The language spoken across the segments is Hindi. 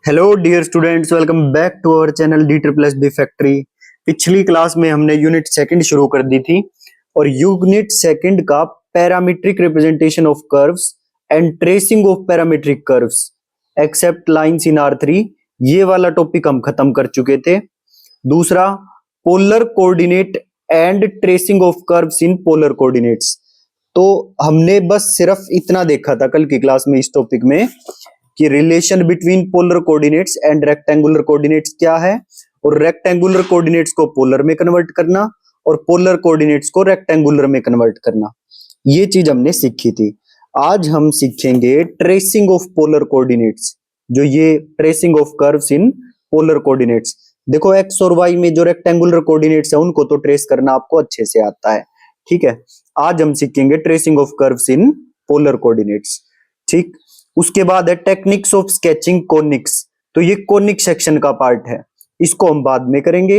Hello dear students, welcome back to our channel D triple S B factory. पिछली क्लास में हमने यूनिट सेकंड शुरू कर दी थी और यूनिट सेकंड का parametric representation of curves and tracing of parametric curves except lines in R3 ये वाला टॉपिक हम खत्म कर चुके थे। दूसरा, polar coordinate and tracing of curves in polar coordinates. तो हमने बस सिर्फ इतना देखा था कल की क्लास में इस टॉपिक में कि relation between polar coordinates and rectangular coordinates क्या है, और रेक्टेंगुलर कोऑर्डिनेट्स को पोलर में कन्वर्ट करना और पोलर कोऑर्डिनेट्स को रेक्टेंगुलर में कन्वर्ट करना, ये चीज हमने सीखी थी। आज हम सीखेंगे ट्रेसिंग ऑफ पोलर कोऑर्डिनेट्स, जो ये tracing of curves in polar coordinates. देखो एक्स और वाई में जो रेक्टेंगुलर कोऑर्डिनेट्स है उनको तो ट्रेस करना आपको अच्छे से आता है, ठीक है। आज हम सीखेंगे tracing of curves in polar coordinates, ठीक। उसके बाद है टेक्निक्स ऑफ स्केचिंग कोनिक्स। तो ये कोनिक सेक्शन का पार्ट है, इसको हम बाद में करेंगे।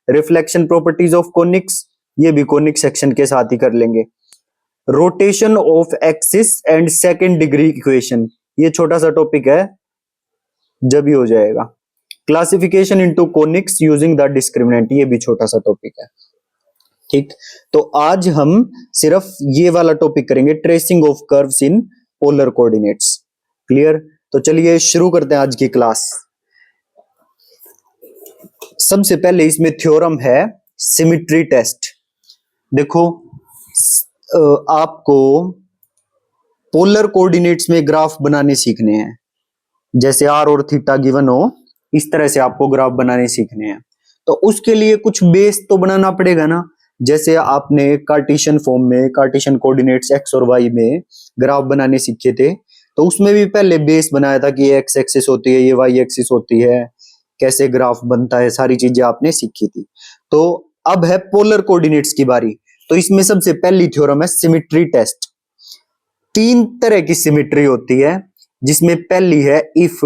रिफ्लेक्शन प्रॉपर्टीज ऑफ कोनिक्स, ये भी कोनिक सेक्शन के साथ ही कर लेंगे। Rotation of axis and second degree equation, ये छोटा सा टॉपिक है, जब ही हो जाएगा। Classification into conics using the discriminant, ये भी छोटा सा टॉपिक है, ठीक। तो आज हम सिर्फ ये वाला टॉपिक करेंगे, tracing of curves in polar coordinates. Clear? तो चलिए शुरू करते हैं आज की क्लास। सबसे पहले इसमें थ्योरम है सिमेट्री टेस्ट। देखो आपको पोलर कोऑर्डिनेट्स में ग्राफ बनाने सीखने हैं, जैसे आर और थीटा गिवन हो, इस तरह से आपको ग्राफ बनाने सीखने हैं। तो उसके लिए कुछ बेस तो बनाना पड़ेगा ना। जैसे आपने कार्टेशियन फॉर्म में, कार्टेशियन कोऑर्डिनेट्स एक्स और वाई में ग्राफ बनाने सीखे थे, तो उसमें भी पहले बेस बनाया था कि ये एक्स एक्सिस होती है, ये वाई एक्सिस होती है, कैसे ग्राफ बनता है, सारी चीजें आपने सीखी थी। तो अब है पोलर कोऑर्डिनेट्स की बारी। तो इसमें सबसे पहली थ्योरम है सिमेट्री टेस्ट। तीन तरह की सिमेट्री होती है, जिसमें पहली है if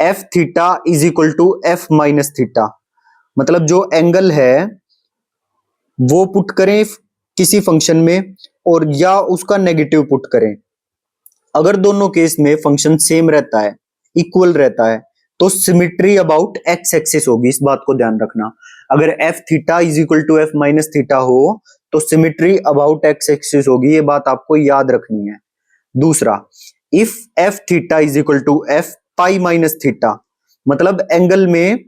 F theta is equal to F minus theta. मतलब जो एंगल है वो पुट करें किसी फंक्शन में और या उसका नेगेटिव पुट करें। अगर दोनों केस में फंक्शन सेम रहता है, इक्वल रहता है, तो सिमेट्री अबाउट एक्स एक्सिस होगी। इस बात को ध्यान रखना। अगर F theta is equal to F minus theta हो तो सिमेट्री अबाउट एक्स एक्सिस होगी, ये बात आपको याद रखनी है। दूसरा, if F theta is equal to F pi minus theta, मतलब एंगल में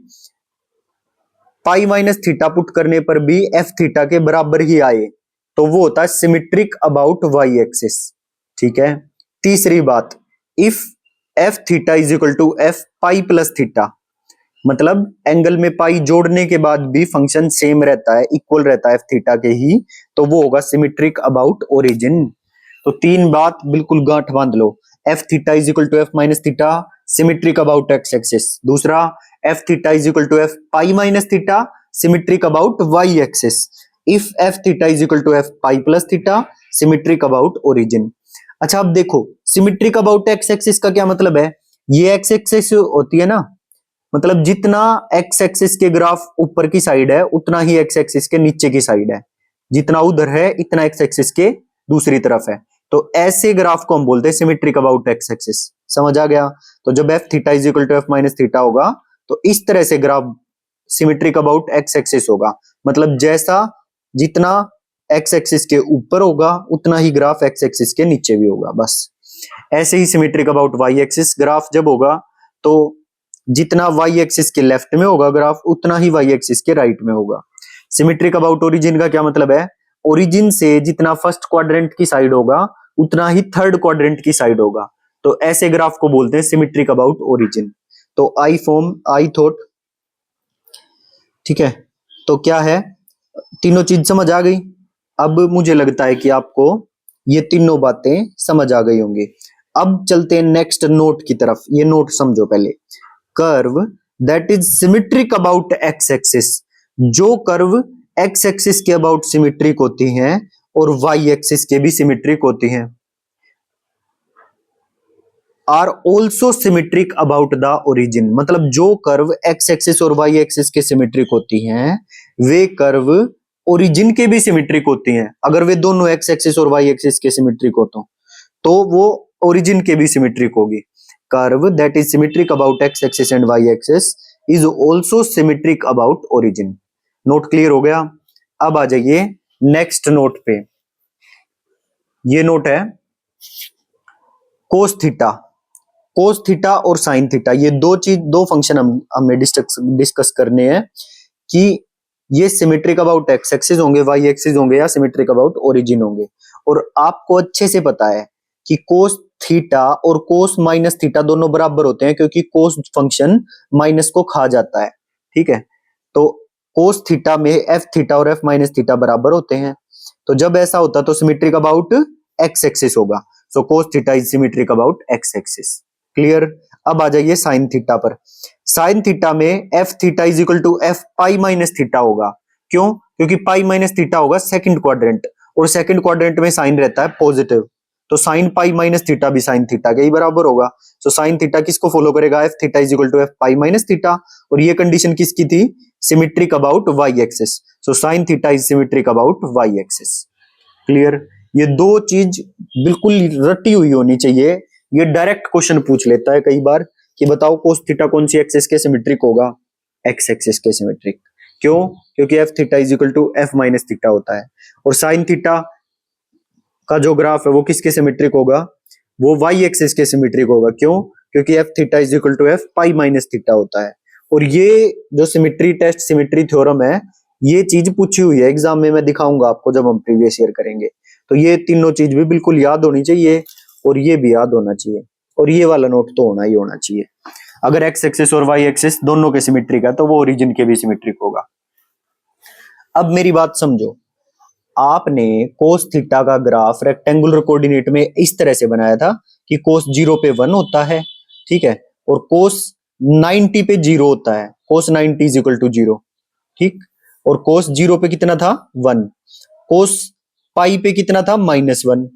पाई माइनस थीटा पुट करने पर भी एफ थीटा के बराबर ही आए, तो वो होता है सिमेट्रिक अबाउट वाई एक्सिस, ठीक है। तीसरी बात, if F theta is equal to F pi plus theta, मतलब एंगल में पाई जोड़ने के बाद भी फंक्शन सेम रहता है, इक्वल रहता है एफ थीटा के ही, तो वो होगा सिमेट्रिक अबाउट ओरिजिन। तो तीन बात बिल्कुल गांठ बांध लो। F theta is equal to F minus theta, symmetric about x axis. दूसरा, F theta is equal to F pi minus theta, symmetric about Y axis. If F theta is equal to F pi plus theta, symmetric about origin. अच्छा, अब देखो सिमेट्रिक अबाउट एक्स एक्सिस का क्या मतलब है। ये एक्स एक्सिस होती है ना, मतलब जितना एक्स एक्सिस के ग्राफ ऊपर की साइड है उतना ही एक्स एक्सिस के नीचे की साइड है, जितना उधर है इतना एक्स एक्सिस के दूसरी तरफ है। तो ऐसे ग्राफ को हम बोलते हैं सिमेट्रिक अबाउट एक्स एक्सिस। समझ आ गया? तो जब F theta is equal to F minus theta होगा तो इस तरह से graph symmetric about x axis होगा, मतलब जैसा जितना एक्स एक्सिस के ऊपर होगा उतना ही ग्राफ एक्स एक्सिस के नीचे भी होगा, बस। ऐसे ही symmetric about Y axis graph जब होगा तो जितना वाई एक्सिस के लेफ्ट में होगा ग्राफ उतना ही वाई एक्सिस के राइट में होगा। सिमेट्रिक अबाउट ओरिजिन का क्या मतलब है, ओरिजिन से जितना फर्स्ट क्वाड्रेंट की साइड होगा उतना ही थर्ड क्वाड्रेंट की साइड होगा। तो ऐसे ग्राफ को बोलते हैं सिमेट्रिक अबाउट ओरिजिन। तो आई फॉर्म, आई थॉट, ठीक है। तो क्या है, तीनों चीज समझ आ गई। अब मुझे लगता है कि आपको ये तीनों बातें समझ आ गई होंगी। अब चलते हैं नेक्स्ट नोट की तरफ। ये नोट समझो पहले। Curve that is symmetric about x axis, जो कर्व एक्स एक्सिस के अबाउट सिमेट्रिक होती हैं और वाई एक्सिस के भी सिमेट्रिक होती हैं, are also symmetric about the origin. मतलब जो कर्व एक्स एक्सिस और वाई एक्सिस के सिमेट्रिक होती हैं वे कर्व ओरिजिन के भी सिमेट्रिक होती हैं। अगर वे दोनों एक्स एक्सिस और वाई एक्सिस के सिमेट्रिक हो तो वो ओरिजिन के भी सिमेट्रिक होगी। Curve that is symmetric about x axis and Y axis is also symmetric about origin. Note clear हो गया। अब आ जाइए नेक्स्ट नोट पे। ये नोट है कोस थीटा। कोस थीटा और साइन थीटा, ये दो फंक्शन हमें डिस्कस करने हैं कि ये सिमेट्रिक अबाउट एक्स एक्सिस होंगे, वाई एक्सिस होंगे, या सिमेट्रिक अबाउट ओरिजिन होंगे। और आपको अच्छे से पता है कि कोस थीटा और कोस माइनस थीटा दोनों बराबर होते हैं, क्योंकि कोस फंक्शन माइनस को खा जाता है। ठीक है, तो कोस थीटा में एफ थीटा और एफ माइनस थीटा बराबर होते हैं। तो जब ऐसा होता तो सिमेट्रिक अबाउट एक्स एक्सिस होगा। So cos theta is symmetric about x axis. Clear. अब आ जाइए साइन थीटा पर। साइन थीटा में F theta is equal to F pi minus theta होगा। क्यों? क्योंकि पाई माइनस थीटा होगा सेकंड क्वाड्रेंट, और सेकंड क्वाड्रेंट में साइन रहता है पॉजिटिव, तो साइन पाई माइनस थीटा भी साइन थीटा के ही बराबर होगा। सो साइन थीटा किसको फॉलो करेगा? F theta is equal to F pi minus theta. और ये कंडीशन किसकी थी? Symmetric about Y axis. So sine theta is symmetric about Y axis. Clear. ये दो चीज बिल्कुल रटी हुई होनी चाहिए। ये डायरेक्ट क्वेश्चन पूछ लेता है कई बार कि बताओ कोस थीटा कौन सी एक्सिस के सिमेट्रिक होगा? एक्स एक्सिस के सिमेट्रिक। क्यों? क्योंकि F theta is equal to F minus theta होता है। और साइन थीटा का जो ग्राफ है वो किसके सिमेट्रिक होगा? वो वाई एक्सिस के सिमेट्रिक होगा। क्यों? क्योंकि F theta is equal to F pi minus theta होता है। और ये जो सिमेट्री टेस्ट, सिमेट्री थ्योरम है, ये चीज पूछी हुई है एग्जाम में, मैं दिखाऊंगा आपको जब हम प्रीवियस ईयर करेंगे। तो ये तीनों चीज भी बिल्कुल याद होनी चाहिए, और ये भी याद होना चाहिए, और ये वाला नोट तो होना ही होना चाहिए। अगर एक्स एक्सिस और वाई एक्सिस दोनों के सिमेट्रिक है तो वो ओरिजिन के भी सिमेट्रिक होगा। अब मेरी बात समझो, आपने कोस थीटा का ग्राफ रेक्टेंगुलर कोऑर्डिनेट में इस तरह से बनाया था कि कोस 0 पे 1 होता है, ठीक है, और कोस 90 पे 0 होता है। कोस 90 इज इक्वल टू 0, ठीक। और कोस 0 पे कितना था? 1। कोस पाई पे कितना था? -1,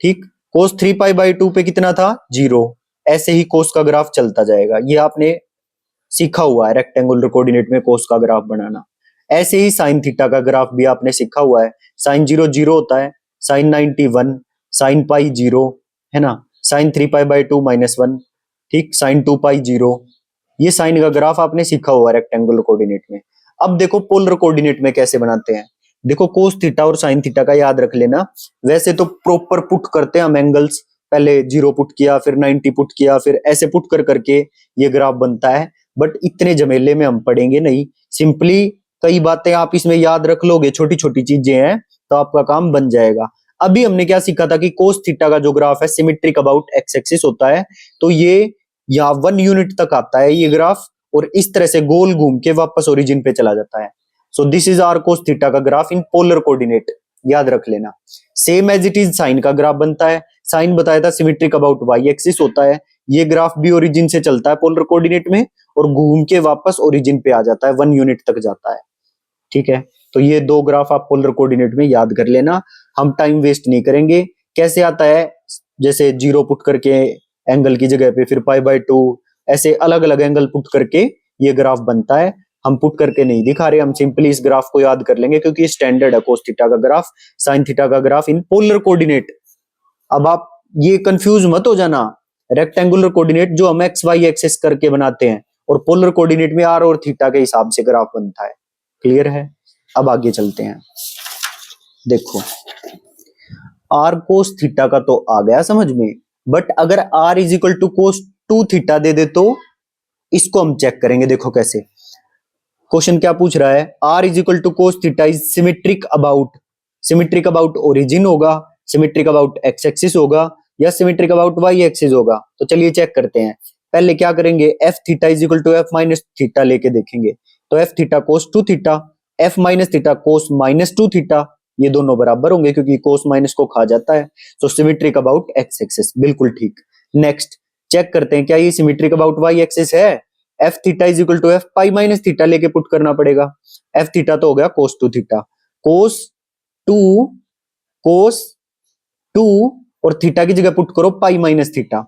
ठीक। कोस 3 पाई बाई 2 पे कितना था? 0। ऐसे ही कोस का ग्राफ चलता जाएगा। ये आपने सीखा हुआ है रेक्टेंगुलर कोऑर्डिनेट में कोस का ग्राफ बनाना। ऐसे ही साइन थीटा का ग्राफ भी आपने सीखा हुआ है। साइन 0 0 होता है, साइन 90 1, साइन पाई 0, है ना, साइन 3 पाई बाई 2 -1, ठीक, साइन 2 पाई 0। ये साइन का ग्राफ आपने सीखा हुआ है रेक्टेंगुलर कोऑर्डिनेट में। अब देखो पोलर कोऑर्डिनेट में कैसे बनाते हैं। देखो कोस थीटा और साइन थीटा का याद रख लेना। वैसे तो प्रॉपर पुट करते हैं हम एंगल्स, पहले 0 पुट किया, फिर 90 पुट किया, फिर ऐसे पुट कर करके ये ग्राफ बनता है। बट इतने झमेले में हम पढ़ेंगे नहीं। सिंपली कई बातें आप इसमें याद रख लोगे, छोटी छोटी चीजें हैं, तो आपका काम बन जाएगा। अभी हमने क्या सीखा था कि कोस थीटा का जो ग्राफ है सिमेट्रिक अबाउट एक्स एक्सिस होता है। तो ये यहाँ 1 यूनिट तक आता है ये ग्राफ, और इस तरह से गोल घूम के वापस ओरिजिन पे चला जाता है। So this is our cos theta का ग्राफ इन पोलर कोऑर्डिनेट, याद रख लेना। Same as it is sine का ग्राफ बनता है। साइन बताया था सिमेट्रिक अबाउट वाई एक्सिस होता है। ये ग्राफ भी ओरिजिन से चलता है पोलर कोऑर्डिनेट में, और घूम के वापस ओरिजिन पे आ जाता है, 1 यूनिट तक जाता है, ठीक है। तो ये दो ग्राफ आप पोलर कोऑर्डिनेट में याद कर लेना। हम टाइम वेस्ट नहीं करेंगे। कैसे आता है? जैसे 0 पुट करके एंगल की जगह पे फिर पाई बाई 2, ऐसे अलग अलग एंगल पुट करके ये ग्राफ बनता है। हम पुट करके नहीं दिखा रहे, हम सिंपली इस ग्राफ को याद कर लेंगे, क्योंकि स्टैंडर्ड है कोस थीटा का ग्राफ, साइन थीटा का ग्राफ इन पोलर कोऑर्डिनेट। अब आप ये कंफ्यूज मत हो जाना, रेक्टेंगुलर कोऑर्डिनेट जो हम एक्स वाई एक्सिस करके बनाते हैं, और पोलर कोऑर्डिनेट में आर और थीटा के हिसाब से ग्राफ बनता है। क्लियर है? अब आगे चलते हैं। देखो आर कोस थीटा का तो आ गया समझ में, बट अगर R is equal to cos 2 theta दे दे तो इसको हम चेक करेंगे। देखो कैसे, क्वेश्चन क्या पूछ रहा है? R is equal to cos theta is symmetric about origin होगा, सिमेट्रिक अबाउट एक्स एक्सिस होगा, या सिमेट्रिक अबाउट वाई एक्सिस होगा। तो चलिए चेक करते हैं। पहले क्या करेंगे? F theta is equal to F minus theta लेके देखेंगे। तो F theta cos 2 theta, F minus theta cos -2 theta, ये दोनों बराबर होंगे क्योंकि कोस माइनस को खा जाता है। तो सिमेट्रिक अबाउट एक्स एक्सिस, बिल्कुल ठीक। नेक्स्ट चेक करते हैं क्या ये सिमेट्रिक अबाउट वाई एक्सिस है। F theta is equal to F pi minus theta लेके पुट करना पड़ेगा। एफ थीटा तो हो गया कोस 2 थीटा, कोस 2 और थीटा की जगह पुट करो पाई माइनस थीटा।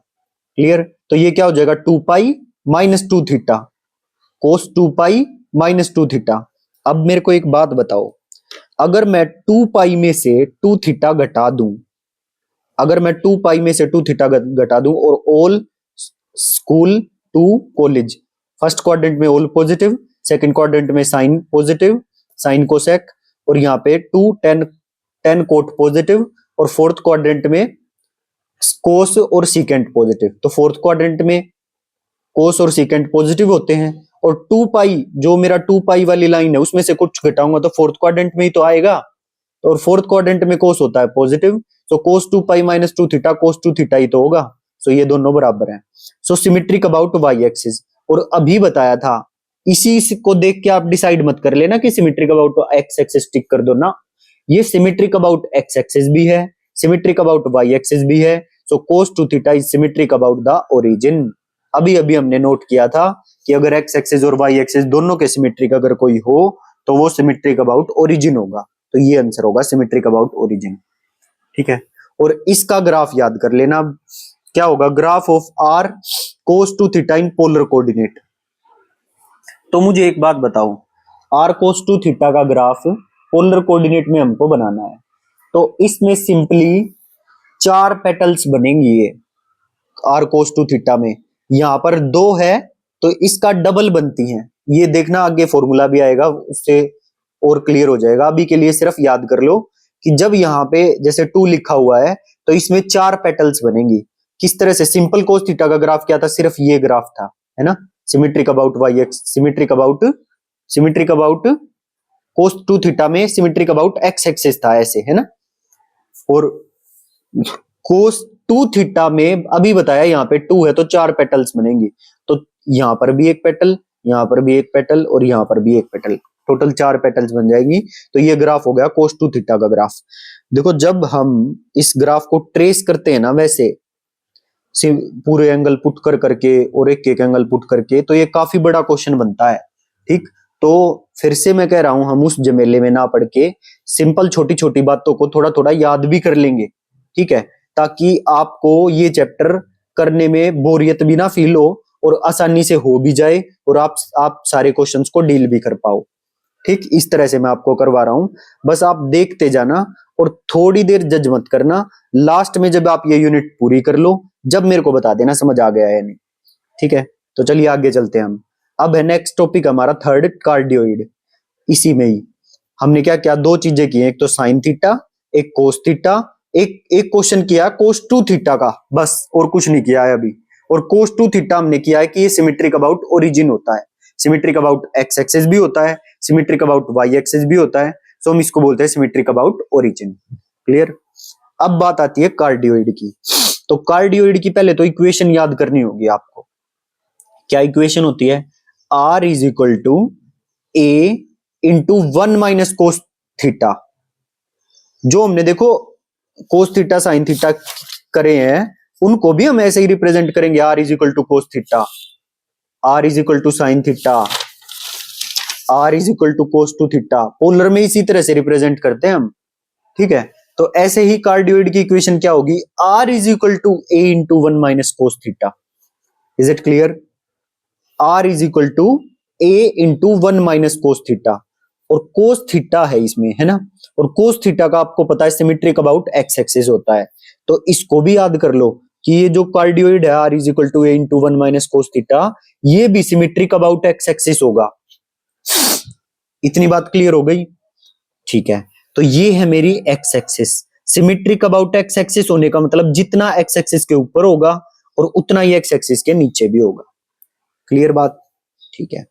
क्लियर? तो ये क्या हो जाएगा? 2 पाई -2 थीटा, कोस 2 पाई -2 थीटा। अब मेरे को एक बात बताओ, अगर मैं 2 पाई में से 2 थीटा घटा दूं, अगर मैं 2 पाई में से 2 थीटा घटा दूं और all school to college, first quadrant में ऑल पॉजिटिव, सेकंड क्वाड्रेंट में साइन पॉजिटिव, साइन कोसेक, और यहाँ पे 2 10 10 कोट पॉजिटिव, और फोर्थ क्वाड्रेंट में कोस और सीकेंट पॉजिटिव। तो फोर्थ क्वाड्रेंट में कोस और सीकेंट पॉजिटिव होते हैं, और 2 पाई जो मेरा 2 पाई वाली लाइन है उसमें से कुछ घटाऊंगा तो फोर्थ क्वाड्रेंट में ही तो आएगा, और फोर्थ क्वाड्रेंट में कोस होता है पॉजिटिव, तो cos 2 pi minus 2 theta cos 2 theta ही तो होगा। सो ये दोनों बराबर हैं। So symmetric about Y axis. और अभी बताया था, इसी को देख के आप डिसाइड मत कर लेना कि सिमेट्रिक अबाउट एक्स एक्सिस टिक कर दो ना, ये सिमेट्रिक अबाउट एक्स एक्सिस भी है, सिमेट्रिक अबाउट वाई एक्सिस भी है। सो कोस 2 theta is symmetric about the origin. अभी अभी हमने नोट किया था कि अगर एक्स एक्सिस और वाई एक्सिस दोनों के सिमेट्रिक अगर कोई हो तो वो सिमेट्रिक अबाउट ओरिजिन होगा। तो ये आंसर होगा सिमेट्रिक अबाउट ओरिजिन। ठीक है, और इसका ग्राफ याद कर लेना, क्या होगा, graph of r cos 2 theta in polar coordinate. तो मुझे एक बात बताओ, आर कोस 2 थीटा का ग्राफ पोलर कोऑर्डिनेट में हमको बनाना है, तो इसमें सिंपली 4 पेटल्स बनेंगी। ये आर कोस 2 थीटा में यहां पर 2 है तो इसका डबल बनती हैं। ये देखना आगे फॉर्मूला भी आएगा, उससे और क्लियर हो जाएगा। अभी के लिए सिर्फ याद कर लो कि जब यहाँ पे जैसे 2 लिखा हुआ है तो इसमें 4 पेटल्स बनेंगी। किस तरह से, सिंपल कोस थीटा का ग्राफ क्या था, सिर्फ ये ग्राफ था, है ना, symmetric about Y X, symmetric about cos 2 theta में सिमेट्रिक अबाउट एक्स एक्सिस था, ऐसे, है ना। और कोस 2 थीटा में अभी बताया यहाँ पे 2 है तो 4 पेटल्स बनेंगी, तो यहाँ पर भी एक पेटल, यहाँ पर भी एक पेटल, और यहाँ पर भी एक पेटल, टोटल 4 पेटल्स बन जाएंगी। तो ये ग्राफ हो गया कोस 2 थीटा का ग्राफ। देखो जब हम इस ग्राफ को ट्रेस करते हैं ना, वैसे पूरे एंगल पुट कर करके और एक एक एंगल पुट करके, तो ये काफी बड़ा क्वेश्चन बनता है। ठीक, तो फिर से मैं कह रहा हूं, हम उस जमेले में ना पढ़ के सिंपल छोटी छोटी बातों को थोड़ा थोड़ा याद भी कर लेंगे। ठीक है, ताकि आपको ये चैप्टर करने में बोरियत भी ना फील हो और आसानी से हो भी जाए, और आप सारे क्वेश्चंस को डील भी कर पाओ। ठीक, इस तरह से मैं आपको करवा रहा हूं, बस आप देखते जाना और थोड़ी देर जज मत करना। लास्ट में जब आप ये यूनिट पूरी कर लो, जब मेरे को बता देना समझ आ गया है या नहीं। ठीक है, तो चलिए आगे चलते हैं हम। अब है नेक्स्ट टॉपिक हमारा थर्ड, कार्डियोइड। इसी में ही हमने क्या क्या 2 चीजें की हैं, एक तो साइन थीटा, एक कोस थीटा, एक क्वेश्चन किया कोस 2 थीटा का, बस, और कुछ नहीं किया है अभी। और कोस 2 थीटा हमने किया है कि ये सिमेट्रिक अबाउट ओरिजिन होता है, सिमेट्रिक अबाउट एक्स एक्सिस भी होता है, सिमेट्रिक अबाउट वाई एक्सिस भी होता है। सो हम इसको बोलते हैं सिमेट्रिक अबाउट ओरिजिन। क्लियर। अब बात आती है कार्डियोइड की। तो कार्डियोइड की पहले तो इक्वेशन याद करनी होगी आपको। क्या इक्वेशन होती है, r is equal to a into 1 minus cos theta. जो हमने देखो कोस थीटा साइन थीटा करे हैं, उनको भी हम ऐसे ही रिप्रेजेंट करेंगे, r is equal to cos theta, r is equal to sine theta, r is equal to cos 2 theta. Polar में इसी तरह से रिप्रेजेंट करते हैं हम। ठीक है, तो ऐसे ही कार्डियोइड की इक्वेशन क्या होगी, r is equal to a into 1 minus cos theta. Is it clear, r is equal to a into 1 minus cos theta, और कोस थीटा है इसमें, है ना, और कोस थीटा का आपको पता है सिमेट्रिक अबाउट एक्स एक्सिस होता है। तो इसको भी याद कर लो कि ये जो कार्डियोइड है r is equal to a into 1 minus cos theta, ये भी सिमेट्रिक अबाउट एक्स एक्सिस होगा। इतनी बात क्लियर हो गई। ठीक है, तो ये है मेरी x axis. Symmetric about x axis होने का मतलब जितना एक्स एक्सिस के ऊपर होगा और उतना ही एक्स एक्सिस के नीचे भी होगा। क्लियर बात। ठीक है,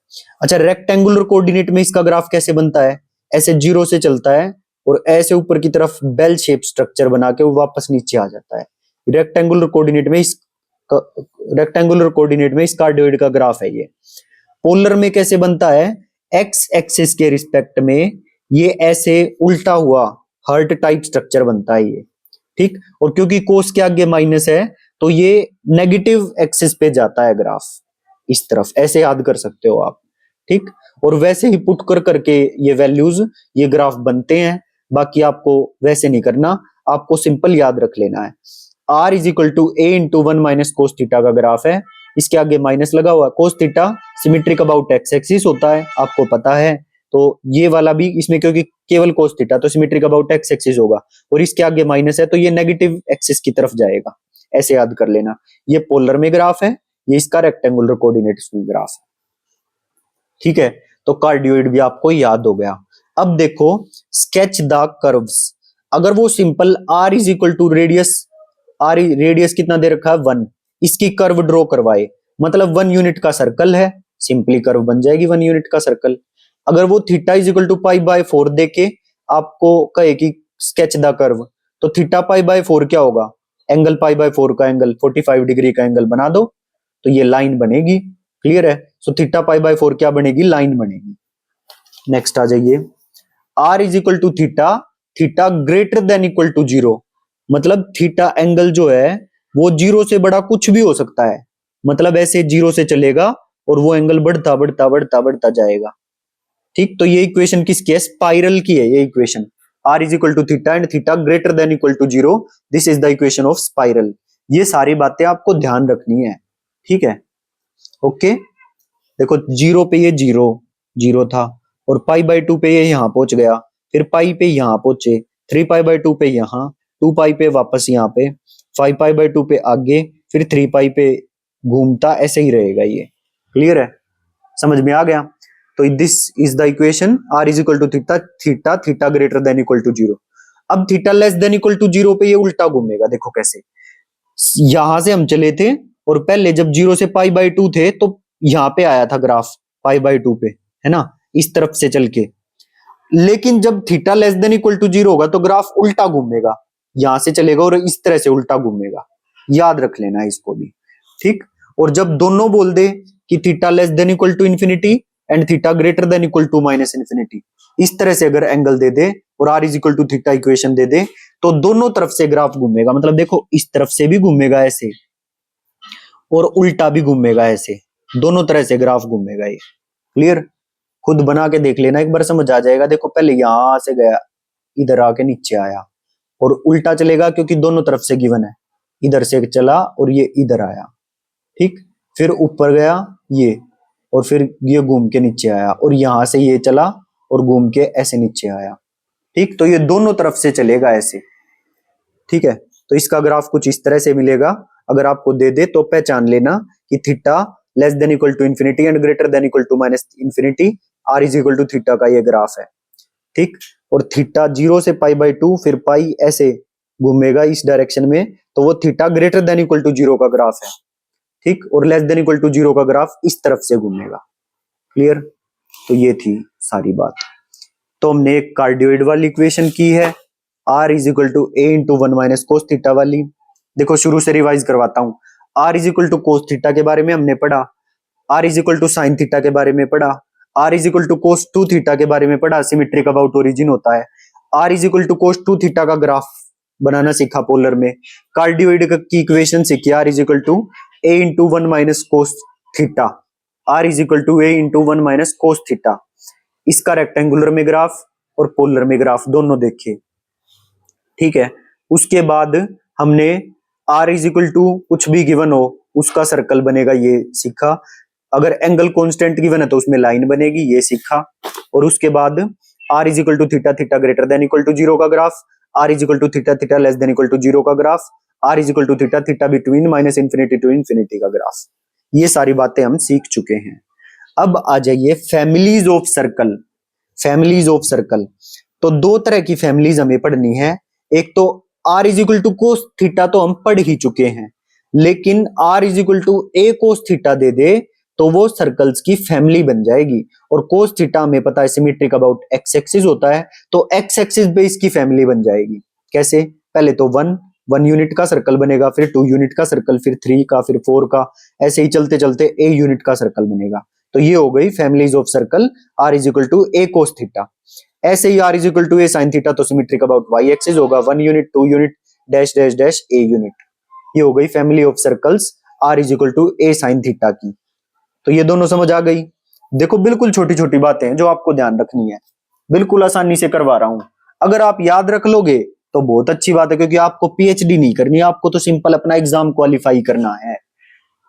अच्छा, रेक्टेंगुलर कोऑर्डिनेट में इसका ग्राफ कैसे बनता है, ऐसे 0 से चलता है और ऐसे ऊपर की तरफ बेल शेप स्ट्रक्चर बना के वो वापस नीचे आ जाता है। रेक्टेंगुलर कोऑर्डिनेट में इस कार्डियोइड का ग्राफ है ये। पोलर में कैसे बनता है, एक्स एक्सिस के रिस्पेक्ट में ये ऐसे उल्टा हुआ हार्ट टाइप स्ट्रक्चर बनता है ये। ठीक, और क्योंकि कोस के आगे माइनस है तो ये नेगेटिव एक्सिस पे जाता है ग्राफ, इस तरफ, ऐसे याद कर सकते हो आप। ठीक, और वैसे ही पुट कर करके ये वैल्यूज, ये ग्राफ बनते हैं। बाकी आपको वैसे नहीं करना, आपको सिंपल याद रख लेना है। R is equal to a into 1 minus cos theta का ग्राफ है, इसके आगे माइनस लगा हुआ। Cos theta symmetric about x axis होता है, आपको पता है। तो ये वाला भी इसमें क्योंकि केवल कोस थीटा तो सिमेट्रिक अबाउट एक्स एक्सिस होगा, और इसके आगे माइनस है तो ये नेगेटिव एक्सिस की तरफ जाएगा, ऐसे याद कर लेना। ये पोलर में ग्राफ है, ये इसका रेक्टेंगुलर कोऑर्डिनेट्स में ग्राफ है। ठीक है, तो कार्डियोइड भी आपको याद हो गया। अब देखो स्केच द कर्व्स। अगर वो simple r is equal to radius, radius कितना दे रखा है 1, इसकी कर्व ड्रॉ करवाए, मतलब 1 यूनिट का सर्कल है, सिंपली कर्व बन जाएगी 1 यूनिट का सर्कल। अगर वो theta is equal to pi by 4 देके आपको कहे कि स्केच द कर्व, तो थीटा पाई बाय 4 क्या होगा, एंगल पाई बाय 4 का एंगल 45 डिग्री का एंगल बना दो तो ये लाइन बनेगी। क्लियर है, सो थीटा पाई बाय 4 क्या बनेगी, लाइन बनेगी। नेक्स्ट आ जाइए, r is equal to theta, theta greater than equal to 0, मतलब थीटा एंगल जो है वो 0 से बड़ा कुछ भी हो सकता है, मतलब ऐसे 0 से चलेगा और वो एंगल बढ़ता बढ़ता बढ़ता बढ़ता जाएगा। ठीक, तो ये इक्वेशन किसकी है, स्पाइरल की है ये equation, r is equal to theta and theta greater than equal to 0, this is the equation of spiral. ये सारी बातें आपको ध्यान रखनी है। ठीक है, ओके। देखो 0 पे ये 0 था, और पाई बाय 2 पे ये यहाँ पहुंच गया, फिर पाई पे यहाँ पहुंचे, 3 पाई बाय 2 पे यहाँ, 2 पाई पे वापस यहाँ पे, 5 पाई बाय 2 पे आगे, फिर 3 पाई पे घूमता ऐसे ही रहेगा ये। क्लियर है, समझ में आ गया। तो this is the equation r is equal to theta, theta theta greater than equal to 0। अब theta less than equal to 0 पे ये उल्टा घूमेगा। देखो कैसे, यहां से हम चले थे और पहले जब 0 से पाई बाय 2 थे तो यहाँ पे आया था ग्राफ पाई बाय 2 पे, है ना, इस तरफ से चल के। लेकिन जब theta less than equal to 0 होगा तो ग्राफ उल्टा घूमेगा, यहां से चलेगा और इस तरह से उल्टा घूमेगा। याद रख लेना इसको भी। ठीक, और जब दोनों बोल दे कि theta less than equal to infinity and theta greater than equal to minus infinity, इस तरह से अगर एंगल दे दे और r is equal to theta equation दे दे तो दोनों तरफ से ग्राफ घूमेगा। मतलब देखो इस तरफ से भी घूमेगा ऐसे और उल्टा भी घूमेगा ऐसे, दोनों तरह से ग्राफ घूमेगा ये। क्लियर, खुद बना के देख लेना एक बार, समझ आ जाएगा। देखो पहले यहां से गया, इधर आके नीचे आया और उल्टा चलेगा क्योंकि दोनों तरफ से गिवन है, इधर से चला और ये इधर आया। ठीक, फिर ऊपर गया ये और फिर ये घूम के नीचे आया और यहां से ये चला और घूम के ऐसे नीचे आया। ठीक, तो ये दोनों तरफ से चलेगा ऐसे। ठीक है, तो इसका ग्राफ कुछ इस तरह से मिलेगा। अगर आपको दे दे तो पहचान लेना कि theta less than equal to infinity and greater than equal to minus infinity, r is equal to theta का ये ग्राफ है। ठीक, और थीटा 0 से पाई बाय 2 फिर पाई ऐसे घूमेगा इस डायरेक्शन में, तो वो theta greater than equal to 0 का ग्राफ है। ठीक, और लेस देन इक्वल टू 0 का ग्राफ इस तरफ से घूमेगा। क्लियर, तो ये थी सारी बात। तो हमने एक कार्डियोइड वाली इक्वेशन की है, r is equal to a into 1 minus cos theta वाली। देखो शुरू से रिवाइज करवाता हूं। r is equal to cos theta के बारे में हमने पढ़ा, r is equal to sine theta के बारे में पढ़ा, r is equal to cos 2 theta के बारे में पढ़ा, सिमेट्रिक अबाउट ओरिजिन होता है। r is equal to cos 2 theta का ग्राफ बनाना सीखा पोलर में। कार्डियोइड की इक्वेशन सीखी, r is equal to a into 1 minus cos theta, r is equal to a into 1 minus cos theta. इसका रेक्टेंगुलर में ग्राफ और पोलर में ग्राफ दोनों देखे। ठीक है, उसके बाद हमने r इज इक्वल टू कुछ भी गिवन हो उसका सर्कल बनेगा ये सीखा। अगर एंगल कांस्टेंट गिवन है तो उसमें लाइन बनेगी ये सीखा। और उसके बाद r is equal to theta, theta greater than equal to 0 का graph, r is equal to theta, theta less than equal to 0 का graph, r is equal to theta, theta between minus infinity to infinity का ग्राफ। ये सारी बातें हम सीख चुके हैं। अब आ जाइए families of circle. Families of circle, तो दो तरह की फैमिलीज हमें पढ़नी है। एक तो r is equal to cos theta तो हम पढ़ ही चुके हैं, लेकिन r is equal to a cos theta दे दे तो वो सर्कल्स की फैमिली बन जाएगी। और कोस थीटा हमें पता है सिमेट्रिक अबाउट एक्स एक्सिस होता है, तो एक्स एक्सिस पे इसकी फैमिली बन जाएगी। कैसे, पहले तो 1 यूनिट का सर्कल बनेगा, फिर 2 यूनिट का सर्कल, फिर 3 का, फिर 4 का, ऐसे ही चलते चलते a यूनिट का सर्कल बनेगा। तो ये हो गई families of circle r is equal to a cos theta. ऐसे ही r is equal to a sine theta तो सिमेट्रिक अबाउट y एक्सिस होगा, 1 unit, 2 unit, dash dash dash a unit. ये हो गई family of circles r is equal to a sine theta की। तो ये दोनों समझ आ गई। देखो बिल्कुल छोटी छोटी बातें हैं जो आपको ध्यान रखनी है, बिल्कुल आसानी से करवा रहा हूं। अगर आप याद रख लोगे तो बहुत अच्छी बात है, क्योंकि आपको पीएचडी नहीं करनी, आपको तो सिंपल अपना एग्जाम क्वालिफाई करना है।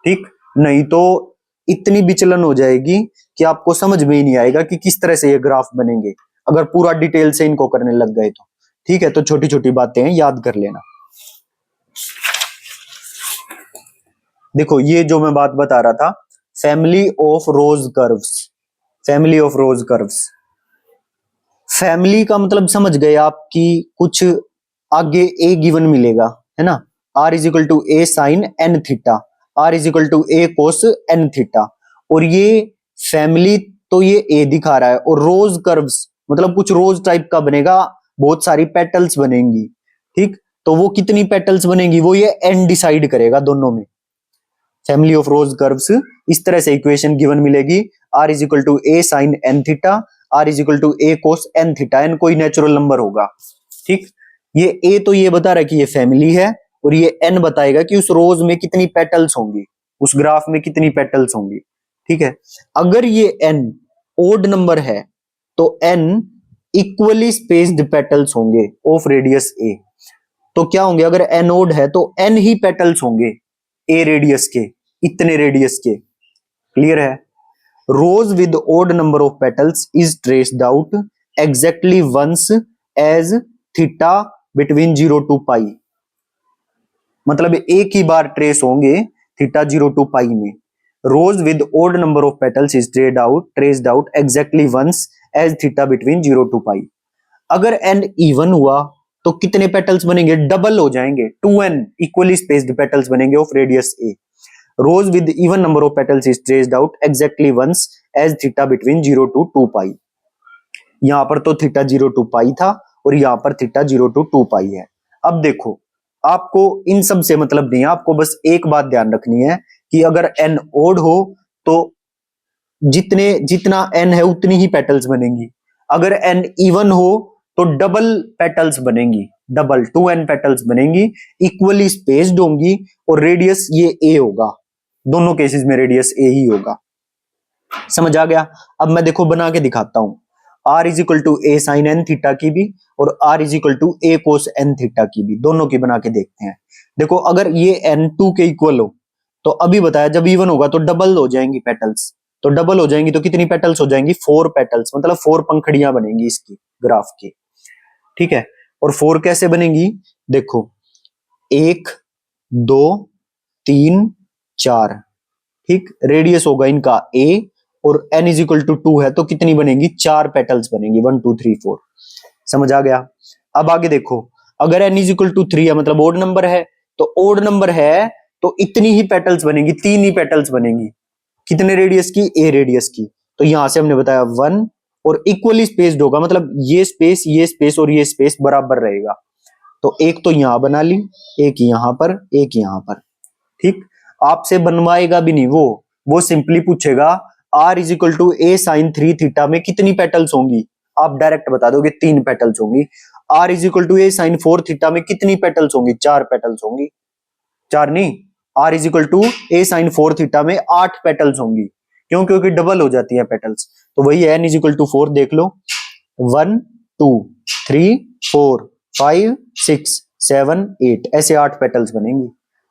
ठीक, नहीं तो इतनी विचलन हो जाएगी कि आपको समझ में ही नहीं आएगा कि किस तरह से ये ग्राफ बनेंगे, अगर पूरा डिटेल से इनको करने लग गए तो। ठीक है, तो छोटी छोटी बातें हैं, याद कर लेना। देखो ये जो मैं बात बता रहा था, family of rose curves, family of rose curves, family का मतलब समझ गए आप कि कुछ आगे ए गिवन मिलेगा, है ना, r is equal to a sine n theta, r is equal to a cos n theta, और ये फैमिली तो ये ए दिखा रहा है, और रोज कर्व्स मतलब कुछ रोज टाइप का बनेगा, बहुत सारी पेटल्स बनेंगी, ठीक, तो वो कितनी पेटल्स बनेंगी वो ये एन डिसाइड करेगा दोनों में। फैमिली ऑफ रोज कर्व्स, इस तरह से इक्वेशन गिवन मिलेगी, r is equal to a sine n theta, r is equal to a cos n theta, n कोई नेचुरल नंबर होगा, ठीक। ये ए तो ये बता रहा है कि ये फैमिली है, और ये एन बताएगा कि उस रोज में कितनी पेटल्स होंगी, उस ग्राफ में कितनी पेटल्स होंगी, ठीक है। अगर ये एन ओड नंबर है तो एन इक्वली स्पेस्ड पेटल्स होंगे ऑफ रेडियस ए, तो क्या होंगे, अगर एन ओड है तो एन ही पेटल्स होंगे ए रेडियस के, इतने रेडियस के, क्लियर है। Rose with odd number of petals is traced out exactly once as theta between 0 to pi, मतलब एक ही बार ट्रेस होंगे थीटा 0 टू पाई में। Rose with odd number of petals is traced out exactly once as theta between 0 to pi. अगर एन इवन हुआ तो कितने पेटल्स बनेंगे, डबल हो जाएंगे, 2n इक्वली स्पेस्ड पेटल्स बनेंगे of radius a. Rose with even number of petals is traced out exactly once as theta between 0 to 2 pi. यहां पर तो थीटा 0 टू पाई था, और यहां पर थीटा 0 टू 2 पाई है। अब देखो, आपको इन सब से मतलब नहीं है, आपको बस एक बात ध्यान रखनी है कि अगर एन ओड हो तो जितना एन है उतनी ही पेटल्स बनेंगी, अगर एन इवन हो तो डबल पेटल्स बनेंगी, डबल 2n पेटल्स बनेंगी, इक्वली स्पेस्ड होंगी, और रेडियस ये ए होगा, दोनों केसेस में रेडियस ए ही होगा। समझ आ गया। अब मैं देखो बना के दिखाता हूं, r is equal to a sine n theta की भी, और r is equal to a cos n theta की भी, दोनों की बना के देखते हैं। देखो अगर ये एन 2 के इक्वल हो तो अभी बताया जब इवन होगा तो डबल हो जाएंगी पेटल्स, तो डबल हो जाएंगी तो कितनी पेटल्स हो जाएंगी, 4 पेटल्स, मतलब 4 पंखड़ियां बनेंगी इसकी ग्राफ की, ठीक है। और 4 कैसे बनेंगी, देखो 1 2 3 4, ठीक, रेडियस होगा इनका ए, और n इज इक्वल टू 2 है तो कितनी बनेंगी, 4 पेटल्स बनेंगी, 1 2 3 4। समझ आ गया। अब आगे देखो, अगर n इज इक्वल टू 3 है मतलब ओड नंबर है, तो ओड नंबर है तो इतनी ही पेटल्स बनेंगी, 3 ही पेटल्स बनेंगी, कितने रेडियस की, ए रेडियस की, तो यहां से हमने बताया 1, और इक्वली स्पेस्ड होगा, मतलब ये स्पेस और ये स्पेस बराबर रहेगा, तो एक तो यहां बना ली, एक यहां पर, एक यहां पर, ठीक। आपसे बनवाएगा भी नहीं वो सिंपली पूछेगा r is equal to a sine 3 theta में कितनी पेटल्स होंगी, आप डायरेक्ट बता दोगे 3 पेटल्स होंगी। R is equal to a sine 4 theta में कितनी पेटल्स होंगी, 4 पेटल्स होंगी, 4 नहीं, r is equal to a sine 4 theta में 8 पेटल्स होंगी, क्यों, क्योंकि डबल हो जाती है पेटल्स, तो वही है एन इज इक्वल टू 4, देख लो 1 2 3 4 5 6 7 8, ऐसे 8 पेटल्स बनेंगी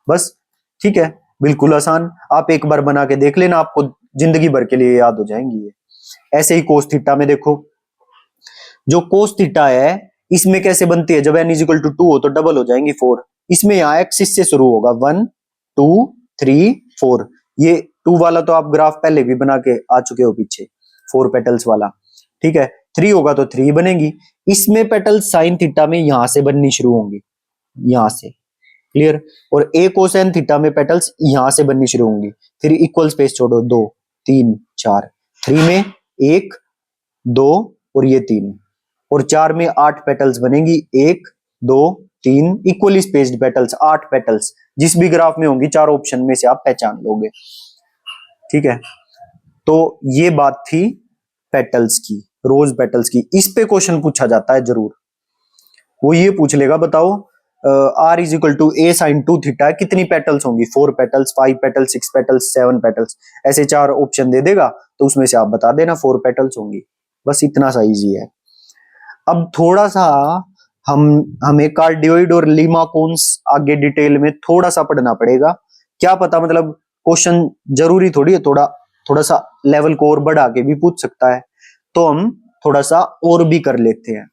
बस, ठीक है, बिल्कुल आसान। आप एक बार बना के देख लेना, आपको जिंदगी भर के लिए याद हो जाएंगी ये। ऐसे ही कोस थीटा में देखो, जो कोस थीटा है इसमें कैसे बनती है, जब n इज इक्वल टू 2 हो तो डबल हो जाएंगी 4, इसमें यहाँ एक्सिस से शुरू होगा 1 2 3 4, ये 2 वाला तो आप ग्राफ पहले भी बना के आ चुके हो पीछे, 4 पेटल्स वाला, ठीक है। 3 होगा तो 3 बनेगी, इसमें पेटल्स साइन थीटा में यहां से बननी शुरू होंगी, यहां से, क्लियर, और ए कोसेन थीटा में पेटल्स यहां से बननी शुरू होंगी, फिर इक्वल स्पेस छोड़ो 2 3 4, 3 में 1 2 और ये 3, और 4 में 8 पेटल्स बनेंगी, 1 2 3, इक्वली स्पेस्ड पेटल्स 8 पेटल्स, जिस भी ग्राफ में होंगी 4 ऑप्शन में से आप पहचान लोगे, ठीक है। तो ये बात थी पेटल्स की, रोज पेटल्स की, इस पे क्वेश्चन पूछा जाता है जरूर, वो ये पूछ लेगा बताओ r is equal to a sine 2 theta कितनी पेटल्स होंगी, 4 पेटल्स 5 पेटल्स 6 पेटल्स 7 पेटल्स, ऐसे 4 ऑप्शन दे देगा, तो उसमें से आप बता देना 4 पेटल्स होंगी, बस इतना सा इजी है। अब थोड़ा सा हमें कार्डियोइड और लीमाकोन्स आगे डिटेल में थोड़ा सा पढ़ना पड़ेगा, क्या पता मतलब क्वेश्चन जरूरी थोड़ी है, थोड़ा सा लेवल को और बढ़ा के भी पूछ सकता है, तो हम थोड़ा सा और भी कर लेते हैं,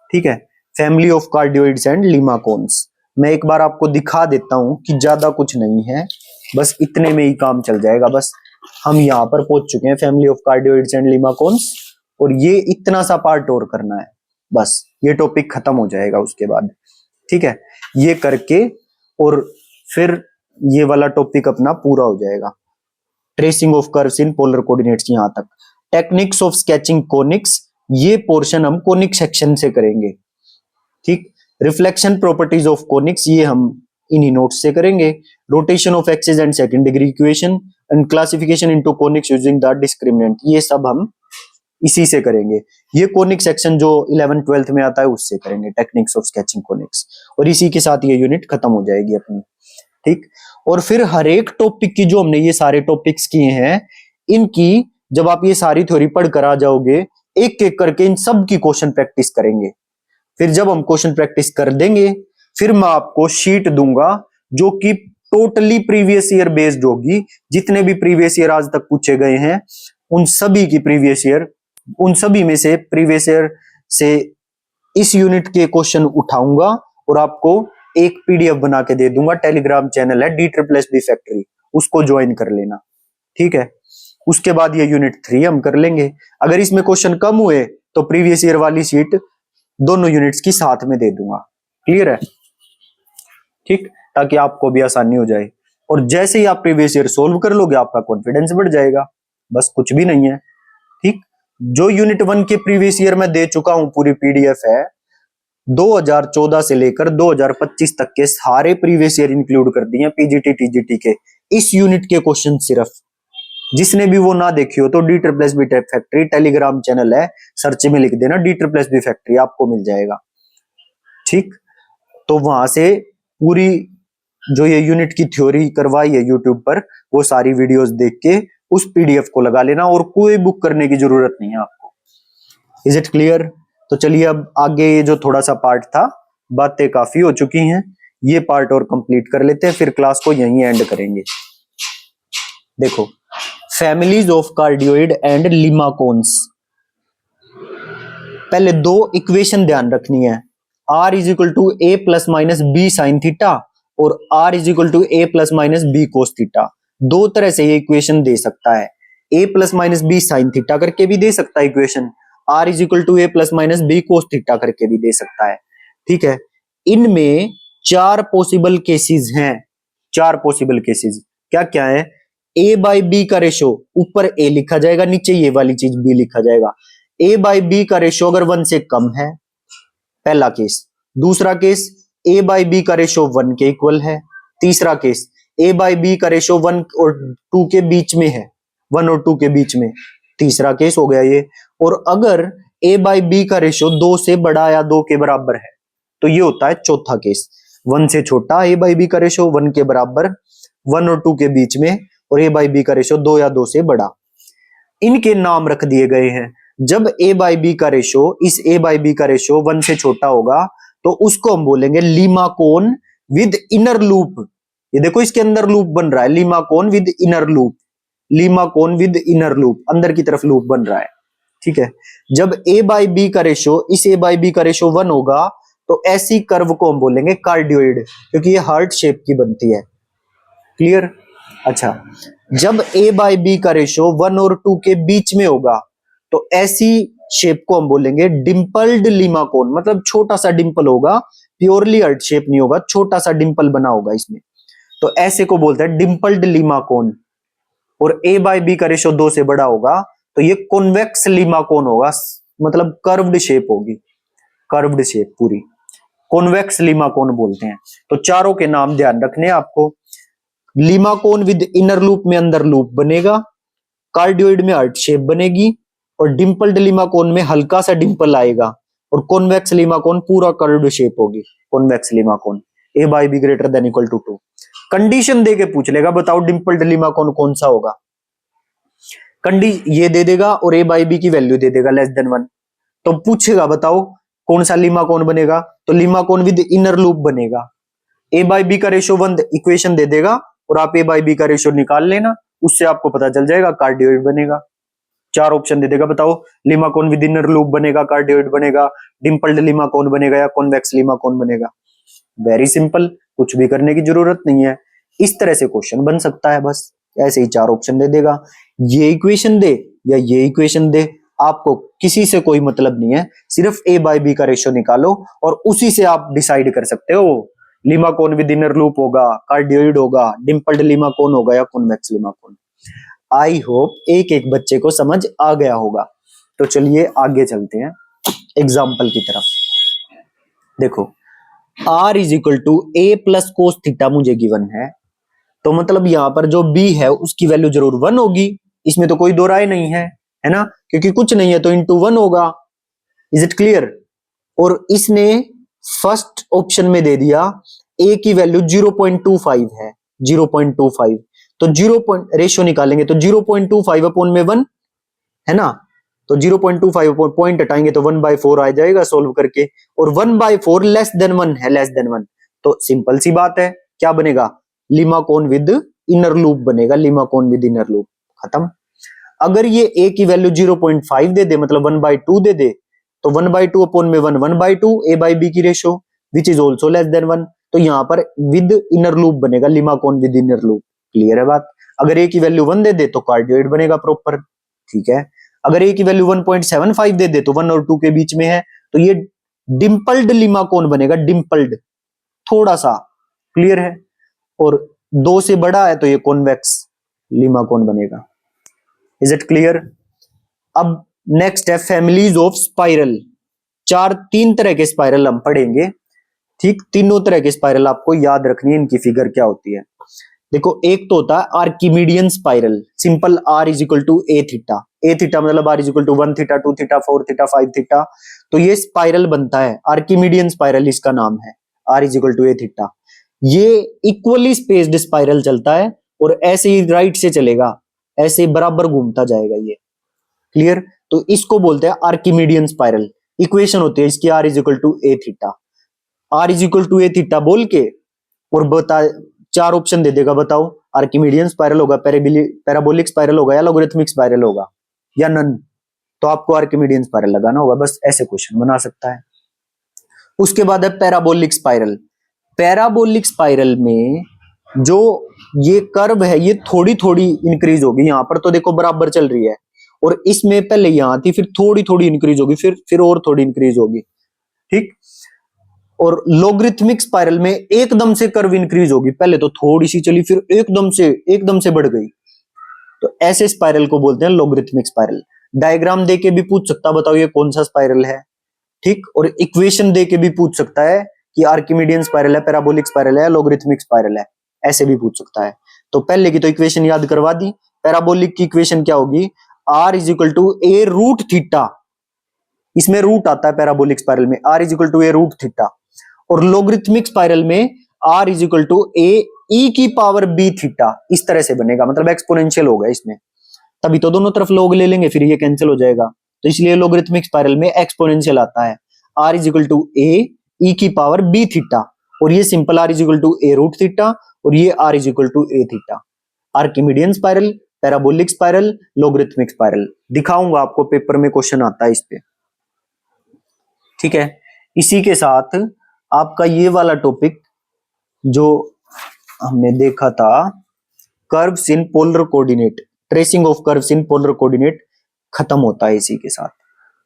ठीक है। फैमिली ऑफ कार्डियोइड्स एंड लीमाकोन्स, मैं एक बार आपको दिखा देता हूं कि ज्यादा कुछ नहीं है, बस इतने में ही काम चल जाएगा। बस हम यहाँ पर पहुंच चुके हैं, फैमिली ऑफ कार्डियोइड्स एंड लिमाकोन्स, और ये इतना सा पार्ट और करना है, बस ये टॉपिक खत्म हो जाएगा उसके बाद। ठीक है, ये करके और फिर ये वाला टॉपिक अपना पूरा हो जाएगा। Tracing of curves in polar coordinates यहां तक। टेक्निक्स ऑफ स्केचिंग कोनिक्स, ये पोर्शन हम कोनिक सेक्शन से करेंगे। ठीक, रिफ्लेक्शन प्रॉपर्टीज ऑफ कोनिक्स, ये हम इन्हीं नोट्स से करेंगे। Rotation of axis and second degree equation and classification into conics using the discriminant, ये सब हम इसी से करेंगे। ये कोनिक सेक्शन जो 11th 12th में आता है उससे करेंगे, टेक्निक्स ऑफ स्केचिंग कोनिक्स, और इसी के साथ ये यूनिट खत्म हो जाएगी अपनी। ठीक, और फिर हर एक टॉपिक की, जो हमने ये सारे टॉपिक्स किए हैं, इनकी जब आप ये सारी थ्योरी पढ़ कर आ जाओगे, एक एक करके इन सब की क्वेश्चन प्रैक्टिस करेंगे। फिर जब हम क्वेश्चन प्रैक्टिस कर देंगे, फिर मैं आपको शीट दूंगा जो कि टोटली प्रीवियस ईयर बेस्ड होगी। जितने भी प्रीवियस ईयर आज तक पूछे गए हैं, उन सभी की प्रीवियस ईयर, उन सभी में से प्रीवियस ईयर से इस यूनिट के क्वेश्चन उठाऊंगा और आपको एक पीडीएफ बना के दे दूंगा। टेलीग्राम चैनल है DBBB फैक्ट्री, उसको ज्वाइन कर लेना। ठीक है, उसके बाद ये यूनिट 3 हम कर लेंगे। अगर इसमें क्वेश्चन कम हुए तो प्रीवियस ईयर वाली शीट दोनों यूनिट्स की साथ में दे दूंगा। क्लियर है? ठीक, ताकि आपको भी आसानी हो जाए। और जैसे ही आप प्रीवियस ईयर सोल्व कर लोगे, आपका कॉन्फिडेंस बढ़ जाएगा। बस कुछ भी नहीं है। ठीक, जो यूनिट 1 के प्रीवियस ईयर में दे चुका हूं, पूरी पीडीएफ है, 2014 से लेकर 2025 तक के सारे प्रीवियस ईयर इंक्लूड कर दिए पीजीटी टीजीटी के इस यूनिट के क्वेश्चन सिर्फ। जिसने भी वो ना देखी हो तो DBBB फैक्ट्री टेलीग्राम चैनल है, सर्च में लिख देना DBBB फैक्ट्री, आपको मिल जाएगा। ठीक, तो वहां से पूरी जो ये यूनिट की थ्योरी करवाई है यूट्यूब पर, वो सारी वीडियोस देख के उस पीडीएफ को लगा लेना, और कोई बुक करने की जरूरत नहीं है आपको। Is it clear? तो चलिए अब आगे ये जो थोड़ा सा पार्ट था, बातें काफी हो चुकी हैं, ये पार्ट और कंप्लीट कर लेते हैं, फिर क्लास को यहीं एंड करेंगे। देखो, families of cardioid and limacons, पहले दो इक्वेशन ध्यान रखनी है। R is equal to A plus minus b sine theta और R is equal to A plus minus b cos theta. दो तरह से ये इक्वेशन दे सकता है, A plus minus b sine theta करके भी दे सकता है equation, R is equal to A plus minus b cos theta करके भी दे सकता है। ठीक है, इनमें 4 पॉसिबल केसेस हैं। 4 पॉसिबल केसेस क्या क्या है? A बाई बी का रेशो, ऊपर A लिखा जाएगा, नीचे ये वाली चीज B लिखा जाएगा। A बाई बी का रेशो अगर 1 से कम है, पहला केस। दूसरा केस, A बाई बी का रेशो 1 के इक्वल है। तीसरा केस, A बाई बी का रेशो 1 और 2 के बीच में है, 1 और 2 के बीच में। तीसरा केस हो गया ये। और अगर A बाई बी का रेशो 2 से बड़ा या 2 के बराबर है, तो ये होता है चौथा केस। 1 से छोटा A बाई बी का रेशो, 1 के बराबर, 1 और 2 के बीच में, और A बाई बी का रेशो 2 या 2 से बड़ा। इनके नाम रख दिए गए हैं। जब A बाई बी का रेशो, इस A बाई बी का रेशो 1 से छोटा होगा, तो उसको हम बोलेंगे लीमाकोन विद इनर लूप। ये देखो, इसके अंदर लूप बन रहा है, limacon with inner loop, limacon with inner loop, अंदर की तरफ लूप बन रहा है। ठीक है, जब A बाई बी का रेशो, इस A बाई बी का रेशो 1 होगा, तो ऐसी कर्व को हम बोलेंगे कार्डियोइड, क्योंकि ये हार्ट शेप की बनती है। क्लियर? अच्छा, जब A बाई बी का रेशो 1 और 2 के बीच में होगा, तो ऐसी शेप को हम बोलेंगे डिंपल्ड लीमाकोन, मतलब छोटा सा डिंपल होगा, प्योरली हार्ट शेप नहीं होगा, छोटा सा डिंपल बना होगा इसमें, तो ऐसे को बोलते हैं डिंपल्ड लीमाकोन। और A बाई बी का रेशो 2 से बड़ा होगा, तो ये कॉन्वेक्स लीमाकोन होगा, मतलब कर्व्ड शेप होगी, कर्व्ड शेप पूरी, कॉन्वेक्स लीमाकोन बोलते हैं। तो चारों के नाम ध्यान रखने आपको। लीमाकोन विद इनर लूप में अंदर लूप बनेगा, कार्डियोइड में हार्ट शेप बनेगी, और डिंपल्ड लीमाकोन में हल्का सा डिंपल आएगा, और कॉन्वेक्स लीमाकोन पूरा कर्व्ड शेप होगी, convex limacon. A by B greater than equal to 2। Condition दे के पूछ लेगा, बताओ डिंपल्ड लीमाकोन कौन सा होगा। ये दे देगा और A बाई बी की वैल्यू दे देगा लेस देन 1, तो पूछेगा बताओ कौन सा लीमाकोन बनेगा, तो लीमाकोन विद इनर लूप बनेगा। A बाई बी का रेशो 1 इक्वेशन दे देगा, और आप A बाई बी का रेशो निकाल लेना, उससे आपको पता चल जाएगा कार्डियोइड बनेगा। 4 ऑप्शन दे देगा, बताओ लीमाकोन विद इनर लूप बनेगा, कार्डियोइड बनेगा, डिंपल्ड लीमाकोन बनेगा, या कॉन्वेक्स लीमाकोन बनेगा। वेरी सिंपल, कुछ भी करने की जरूरत नहीं है। इस तरह से क्वेश्चन बन सकता है। बस ऐसे ही 4 ऑप्शन दे देगा, ये इक्वेशन दे या ये इक्वेशन दे, आपको किसी से कोई मतलब नहीं है, सिर्फ a बाई बी का रेशियो निकालो और उसी से आप डिसाइड कर सकते हो Lima cone with inner loop होगा, कार्डियोइड होगा, डिम्पल्ड लीमा कोन होगा या convex Lima cone. I hope एक एक बच्चे को समझ आ गया होगा। तो चलिए आगे चलते हैं एग्जाम्पल की तरफ। देखो r is equal to a plus cos theta मुझे गिवन है, तो मतलब यहां पर जो b है उसकी वैल्यू जरूर 1 होगी, इसमें तो कोई दो राय नहीं है ना, क्योंकि कुछ नहीं है तो इंटू 1 होगा। Is it clear? और इसने फर्स्ट ऑप्शन में दे दिया a की वैल्यू 0.25 है, 0.25, तो 0 रेशियो निकालेंगे तो 0.25 अपॉन में 1 है ना, तो 0.25 पॉइंट हटाएंगे तो 1/4 आ जाएगा सोल्व करके, और 1/4 लेस देन 1 है, लेस देन 1, तो सिंपल सी बात है क्या बनेगा, limacon with inner loop बनेगा, limacon with inner loop, खत्म। अगर ये a की वैल्यू 0.5 दे दे, मतलब 1/2 दे दे, तो 1/2 अपॉन में 1 1/2 a बाई बी की ratio which is also less than 1, तो यहां पर विद इनर लूप बनेगा, limacon with inner loop. Clear है बात? अगर a की वैल्यू 1 दे दे तो कार्डियोइड बनेगा प्रॉपर, ठीक है। अगर a की वैल्यू 1.75 दे दे तो 1 और 2 के बीच में है, तो ये डिम्पल्ड लीमा कोन बनेगा, डिम्पल्ड थोड़ा सा, क्लियर है। और 2 से बड़ा है तो ये कॉन्वेक्स लीमा कोन बनेगा। Is it clear? अब नेक्स्ट है फैमिलीज ऑफ स्पाइरल। 3 तरह के स्पाइरल हम पढ़ेंगे, ठीक। तीनों तरह के स्पाइरल आपको याद रखनी है, इनकी फिगर क्या होती है। देखो एक तो होता है Archimedean spiral, simple r is equal to A theta, A theta मतलब r is equal to 1 theta 2 theta 4 theta 5 theta, तो ये स्पाइरल बनता है, आर्किमिडियन स्पाइरल इसका नाम है, r is equal to A theta. ये इक्वली स्पेस्ड स्पाइरल चलता है और ऐसे ही राइट से चलेगा, ऐसे ही बराबर घूमता जाएगा ये, क्लियर। तो इसको बोलते हैं आर्किमिडियन स्पाइरल। इक्वेशन होती है इसकी r is equal to A theta, r is equal to A theta बोल के और बता 4 ऑप्शन दे देगा, बताओ आर्किमिडियन स्पाइरल होगा, पैराबोलिक स्पाइरल होगा या लॉगरिथमिक स्पाइरल होगा या नन, तो आपको आर्किमिडियन स्पाइरल लगाना होगा, बस ऐसे क्वेश्चन बना सकता है। उसके बाद है पैराबोलिक स्पाइरल। पैराबोलिक स्पाइरल में जो ये कर्व है ये थोड़ी थोड़ी इंक्रीज होगी, यहां पर तो देखो बराबर चल रही है, और इसमें पहले यहां थी फिर थोड़ी थोड़ी इंक्रीज होगी, फिर और थोड़ी इंक्रीज होगी, ठीक। और लॉगरिथमिक स्पाइरल में एकदम से कर्व इंक्रीज होगी, पहले तो थोड़ी सी चली फिर एकदम से बढ़ गई, तो ऐसे स्पाइरल को बोलते हैं लॉगरिथमिक स्पाइरल। डायग्राम देके भी पूछ सकता, बताओ ये कौन सा स्पाइरल है, ठीक। और इक्वेशन देके भी पूछ सकता है कि आर्किमिडियन स्पाइरल है, पैराबोलिक स्पाइरल है, लॉगरिथमिक स्पाइरल है, ऐसे भी पूछ सकता है। तो पहले की तो इक्वेशन याद करवा दी। पैराबोलिक की इक्वेशन क्या होगी, r is equal to A root theta, इसमें रूट आता है पैराबोलिक स्पाइरल में, r is equal to A root theta. और लॉगरिथमिक स्पाइरल में r इज इक्वल टू ए ई की पावर b थीटा, इस तरह से बनेगा, मतलब एक्सपोनेंशियल होगा इसमें, तभी तो दोनों तरफ log ले लेंगे फिर ये कैंसिल हो जाएगा, तो इसलिए लॉगरिथमिक स्पाइरल में एक्सपोनेंशियल आता है, r इज इक्वल टू ए ई की पावर b थीटा, और ये simple r is equal to A root theta, और ये r is equal to A theta. Archimedean spiral, parabolic spiral, logarithmic spiral, दिखाऊंगा आपको, पेपर में क्वेश्चन आता है इस पे, ठीक है। इसी के साथ आपका ये वाला टॉपिक जो हमने देखा था, curves in polar coordinate, tracing of curves in polar coordinate, खत्म होता है इसी के साथ।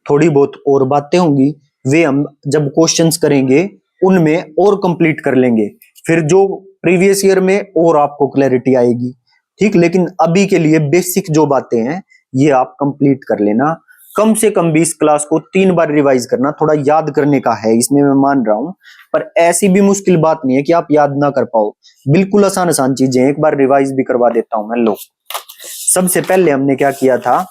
थोड़ी बहुत और बातें होंगी, वे हम जब क्वेश्चंस करेंगे उनमें और कंप्लीट कर लेंगे, फिर जो प्रीवियस ईयर में और आपको क्लैरिटी आएगी, ठीक। लेकिन अभी के लिए बेसिक जो बातें हैं ये आप कंप्लीट कर लेना, कम से कम 20 क्लास को 3 बार रिवाइज करना, थोड़ा याद करने का है इसमें, मैं मान रहा हूं, पर ऐसी भी मुश्किल बात नहीं है कि आप याद ना कर पाओ, बिल्कुल आसान आसान चीजें, एक बार रिवाइज भी करवा देता हूं मैं। लो, सबसे पहले हमने क्या किया था,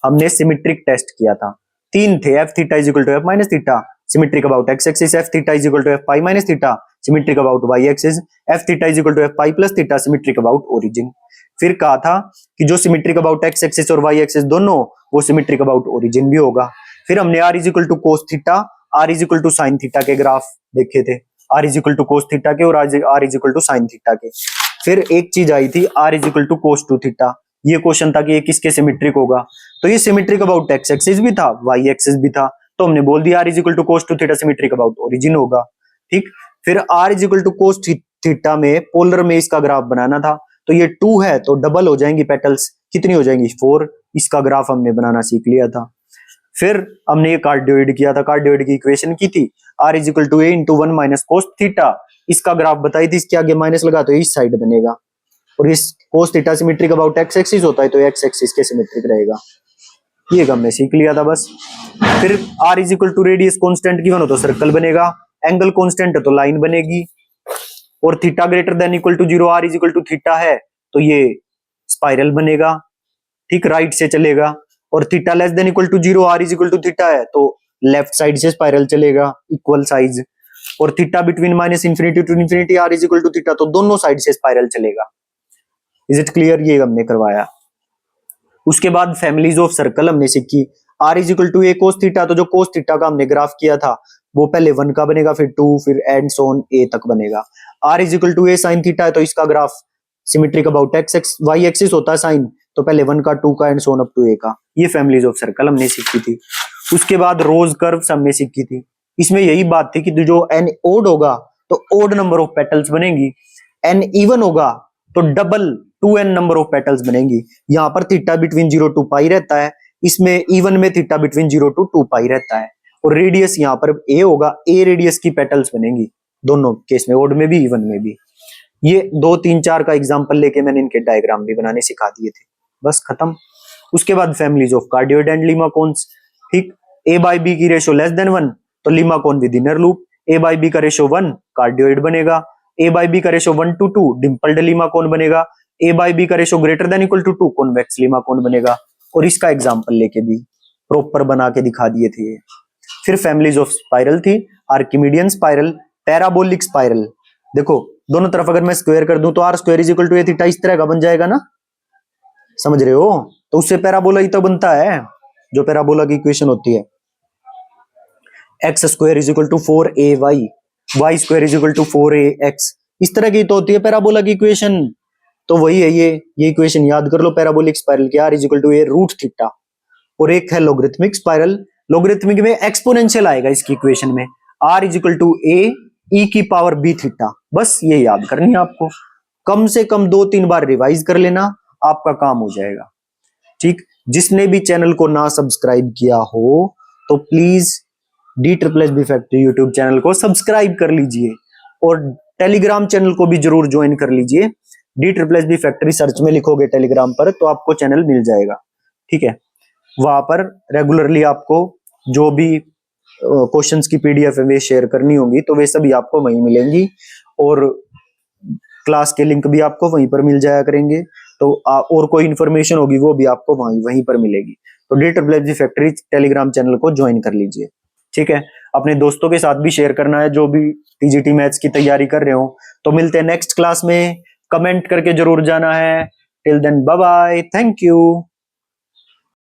हमने सिमेट्रिक टेस्ट किया था, 3 थे, f theta is equal to F minus theta, symmetric about x axis, f theta is equal to F pi minus theta, symmetric about Y axis, f theta is equal to F pi plus theta, symmetric about origin. फिर कहा था कि जो सिमेट्रिक अबाउट एक्स एक्सिस और वाई एक्सिस दोनों, वो सिमेट्रिक अबाउट ओरिजिन भी होगा। फिर हमने r is equal to cos theta, r is equal to sine theta के ग्राफ देखे थे, r is equal to cos theta के और r is equal to sine theta के। फिर एक चीज आई थी r is equal to cos two theta, ये क्वेश्चन था कि ये किसके सिमेट्रिक होगा, तो ये सिमेट्रिक अबाउट एक्स एक्सिस भी था, वाई एक्सिस भी था, तो हमने बोल दिया r is equal to cos two theta symmetric about origin होगा, ठीक। फिर r is equal to cos theta में पोलर में इसका ग्राफ बनाना था। तो ये 2 है तो डबल हो जाएंगी पेटल्स, कितनी हो जाएंगी 4। इसका ग्राफ हमने बनाना सीख लिया था। फिर हमने ये कार्डियोइड किया था, कार्डियोइड की इक्वेशन की थी r equal to a into 1 minus cos theta. इसका ग्राफ बताई थी, इसके आगे माइनस लगा तो इस साइड बनेगा, और इस कोस theta symmetric about x axis होता है तो एक्स एक्सिस के सिमेट्रिक रहेगा। ये हमने सीख लिया था बस। फिर r equal to radius constant given हो तो सर्कल बनेगा, एंगल कांस्टेंट है तो लाइन बनेगी, और theta greater than equal to 0 r equal to theta है तो ये स्पाइरल बनेगा, ठीक, राइट से चलेगा। और theta less than equal to 0 r equal to theta है तो लेफ्ट साइड से स्पाइरल चलेगा, इक्वल साइज। और theta between minus infinity to infinity r equal to theta तो दोनों साइड से स्पाइरल चलेगा। Is it clear? ये हमने करवाया। उसके बाद फैमिलीज ऑफ सर्कल हमने सीखी। r equal to a cos theta, तो जो कोस थीटा का हमने ग्राफ किया था वो पहले 1 का बनेगा, फिर 2, फिर एंड सो ऑन a तक बनेगा। r equal to a sine theta है तो इसका graph symmetric about x x y axis होता है साइन, तो पहले 1 का, 2 का and so on up to a का। ये फैमिलीज ऑफ सर्कल हमने सीखी थी। उसके बाद रोज कर्व्स हमने सीखी थी। इसमें यही बात थी कि जो n ओड होगा तो ओड नंबर ऑफ पेटल्स बनेंगी, n इवन होगा तो double 2n number of petals बनेंगी। यहाँ पर थीटा बिटवीन 0 टू पाई रहता है, इसमें इवन में थीटा बिटवीन 0 टू 2 पाई रहता है, और रेडियस यहाँ पर a होगा, a रेडियस की पेटल्स बनेंगी दोनों केस में, ओड में भी इवन में भी। ये 2, 3, 4 का एग्जांपल लेके मैंने इनके डायग्राम भी बनाने सिखा दिए थे, बस खत्म। उसके बाद families of cardioid and limacons, ठीक। a बाई बी की रेशो लेस देन 1 तो limacon with inner loop, a by B का रेशो 1 कार्डियोइड बनेगा, a बाई बी का ratio 1 to 2 dimpled limacon बनेगा, a बाई बी का ratio greater than equal to 2 convex limacon बनेगा। और इसका एग्जांपल लेके भी प्रॉपर बना के दिखा दिए थे। फिर फैमिलीज ऑफ स्पाइरल थी, आर्किमिडियन स्पाइरल, पैराबोलिक स्पाइरल। देखो दोनों तरफ अगर मैं स्क्वायर कर दूं तो r square is equal to A theta इस तरह का बन जाएगा ना, समझ रहे हो? तो उससे पैराबोला ही तो बनता है, जो पैराबोला की इक्वेशन होती है x square is equal to 4ay, y square is equal to 4ax, इस तरह की तो होती है पैराबोला की इक्वेशन। तो वही है ये इक्वेशन याद कर लो पैराबोलिक स्पाइरल की, r is equal to A root theta. और एक है लोगरिथमिक स्पाइरल, लोगरिथमिक में एक्सपोनेंशियल आएगा इसकी इक्वेशन में, r इज इक्वल टू ए ई की पावर बी थीटा। बस ये याद करनी है आपको, कम से कम 2-3 बार रिवाइज कर लेना, आपका काम हो जाएगा, ठीक। जिसने भी चैनल को ना सब्सक्राइब किया हो तो please D+B factory YouTube channel को सब्सक्राइब कर लीजिए, और टेलीग्राम चैनल को भी जरूर ज्वाइन कर लीजिए। D+B फैक्ट्री सर्च में लिखोगे टेलीग्राम पर तो आपको चैनल मिल जाएगा, ठीक है। वहां पर रेगुलरली आपको जो भी क्वेश्चंस की PDF है वे शेयर करनी होगी तो वे सभी आपको वहीं मिलेंगी, और क्लास के लिंक भी आपको वहीं पर मिल जाया करेंगे। तो और कोई इन्फॉर्मेशन होगी वो भी आपको वहीं पर मिलेगी। तो D+B फैक्ट्री टेलीग्राम चैनल को ज्वाइन कर लीजिए, ठीक है। अपने दोस्तों के साथ भी शेयर करना है जो भी TGT मैथ्स की तैयारी कर रहे हो। तो मिलते हैं नेक्स्ट क्लास में, कमेंट करके जरूर जाना है। Till then bye bye, thank you.